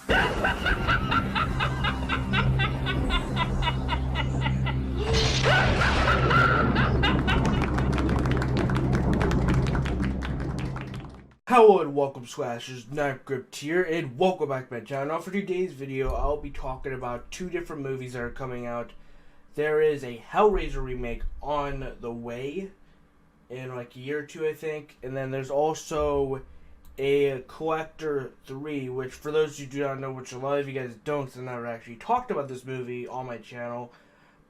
Hello and welcome, Slashers, Not Gripped here, and welcome back to my channel. Now for today's video, I'll be talking about two different movies that are coming out. There is a Hellraiser remake on the way in like a year or two, I think. And then there's also a Collector 3, which for those of you who do not know, which a lot of you guys don't, because I never actually talked about this movie on my channel.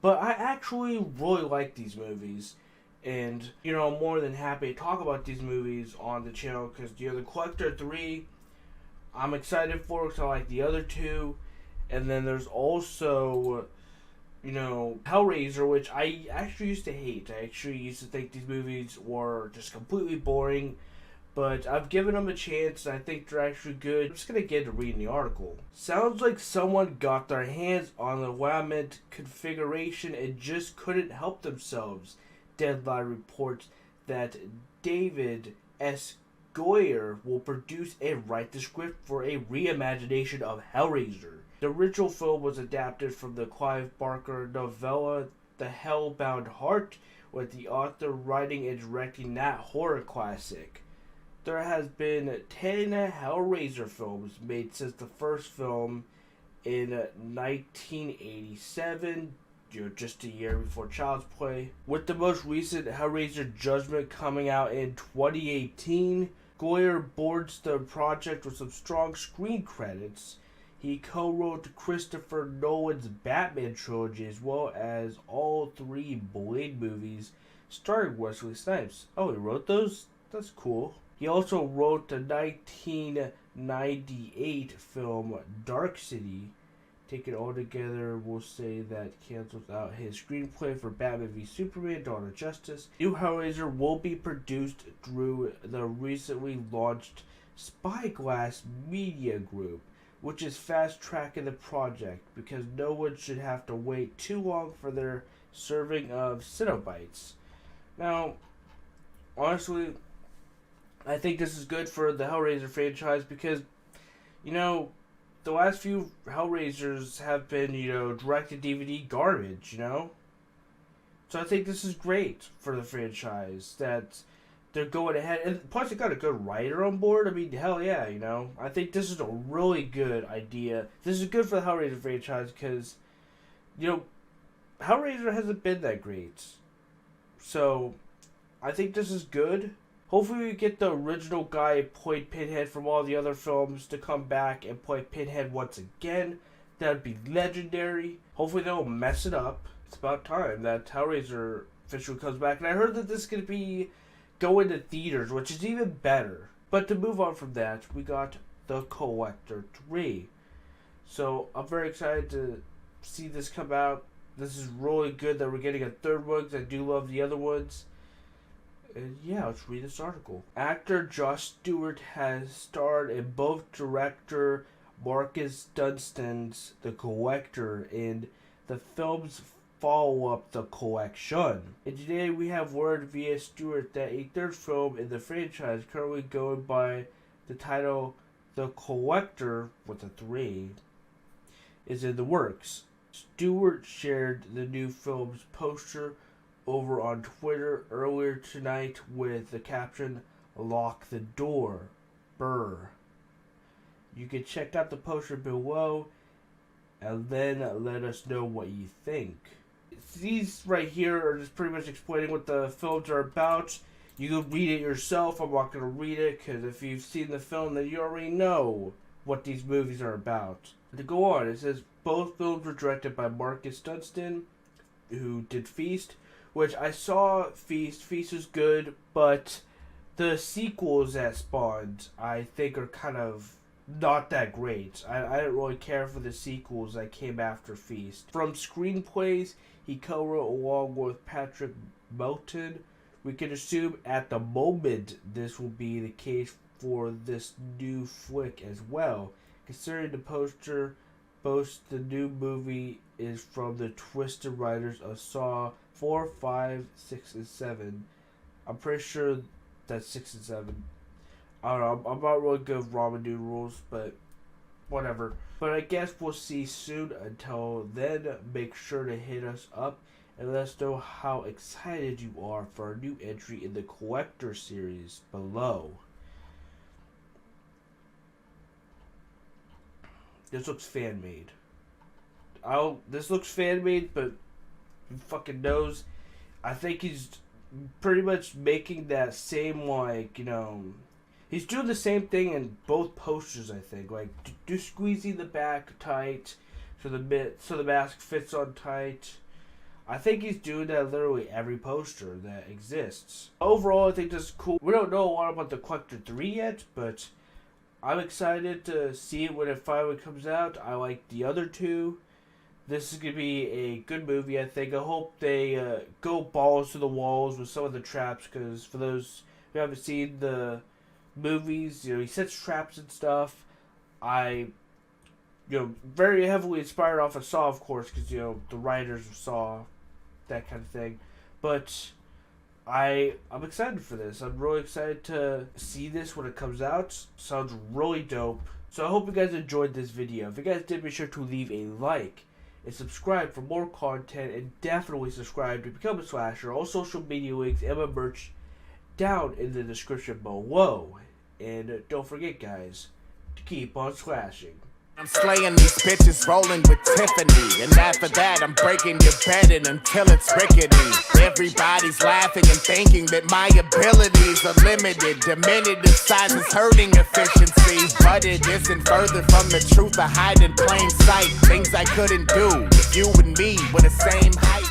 But I actually really like these movies. And, you know, I'm more than happy to talk about these movies on the channel because, you know, the Collector 3, I'm excited for because I like the other two. And then there's also, you know, Hellraiser, which I actually used to hate. I actually used to think these movies were just completely boring. But I've given them a chance and I think they're actually good. I'm just going to get to reading the article. Sounds like someone got their hands on the lament configuration and just couldn't help themselves. Deadline reports that David S. Goyer will produce and write the script for a reimagination of Hellraiser. The original film was adapted from the Clive Barker novella The Hellbound Heart, with the author writing and directing that horror classic. There has been 10 Hellraiser films made since the first film in 1987. Just a year before Child's Play. With the most recent Hellraiser Judgment coming out in 2018, Goyer boards the project with some strong screen credits. He co-wrote Christopher Nolan's Batman trilogy as well as all three Blade movies starring Wesley Snipes. Oh, he wrote those? That's cool. He also wrote the 1998 film Dark City. Taken all together, we'll say that cancels out his screenplay for Batman v Superman: Dawn of Justice. New Hellraiser will be produced through the recently launched Spyglass Media Group, which is fast-tracking the project because no one should have to wait too long for their serving of Cenobites. Now, honestly, I think this is good for the Hellraiser franchise because, you know, the last few Hellraisers have been, you know, direct-to-DVD garbage, you know? So I think this is great for the franchise, that they're going ahead. And plus, they got a good writer on board. I mean, hell yeah, you know? I think this is a really good idea. This is good for the Hellraiser franchise because, you know, Hellraiser hasn't been that great. So, I think this is good. Hopefully we get the original guy who played Pinhead from all the other films to come back and play Pinhead once again. That would be legendary. Hopefully they don't mess it up. It's about time that Hellraiser officially comes back. And I heard that this is going to be going to theaters, which is even better. But to move on from that, we got The Collector 3. So I'm very excited to see this come out. This is really good that we're getting a third one because I do love the other ones. Yeah, let's read this article. Actor Josh Stewart has starred in both director Marcus Dunstan's The Collector and the film's follow-up, The Collection. And today we have word via Stewart that a third film in the franchise, currently going by the title The Collector with a 3, is in the works. Stewart shared the new film's poster over on Twitter earlier tonight with the caption, "Lock the door, Burr." You can check out the poster below and then let us know what you think. These right here are just pretty much explaining what the films are about. You can read it yourself. I'm not going to read it because if you've seen the film then you already know what these movies are about. To go on, it says both films were directed by Marcus Dunstan, who did Feast, which I saw Feast. Feast was good, but the sequels that spawned, I think, are kind of not that great. I didn't really care for the sequels that came after Feast. From screenplays, he co-wrote along with Patrick Melton. We can assume at the moment this will be the case for this new flick as well. Considering the poster boasts the new movie is from the twisted writers of Saw 4, 5, 6, and 7. I'm pretty sure that's 6 and 7. I don't know. I'm not really good with ramen noodle rules, but whatever. But I guess we'll see soon. Until then, make sure to hit us up and let us know how excited you are for a new entry in the Collector series below. This looks fan-made. This looks fan-made, but who fucking knows? I think he's pretty much making that same, like, you know, he's doing the same thing in both posters, I think. Like, do squeezing the back tight so the mask fits on tight. I think he's doing that literally every poster that exists. Overall, I think this is cool. We don't know a lot about the Collector 3 yet, but I'm excited to see it when it finally comes out. I like the other two. This is going to be a good movie, I think. I hope they go balls to the walls with some of the traps, because for those who haven't seen the movies, you know, he sets traps and stuff. Very heavily inspired off of Saw, of course, because, you know, the writers of Saw, that kind of thing. But I'm excited for this. I'm really excited to see this when it comes out. Sounds really dope. So I hope you guys enjoyed this video. If you guys did, be sure to leave a like and subscribe for more content, and definitely subscribe to become a slasher. All social media links and my merch down in the description below. And don't forget, guys, to keep on slashing. I'm slaying these bitches, rolling with Tiffany. And after that, I'm breaking your bed in until it's rickety. Everybody's laughing and thinking that my abilities are limited. Diminutive size is hurting efficiency. But it isn't further from the truth. I hide in plain sight things I couldn't do if you and me were the same height.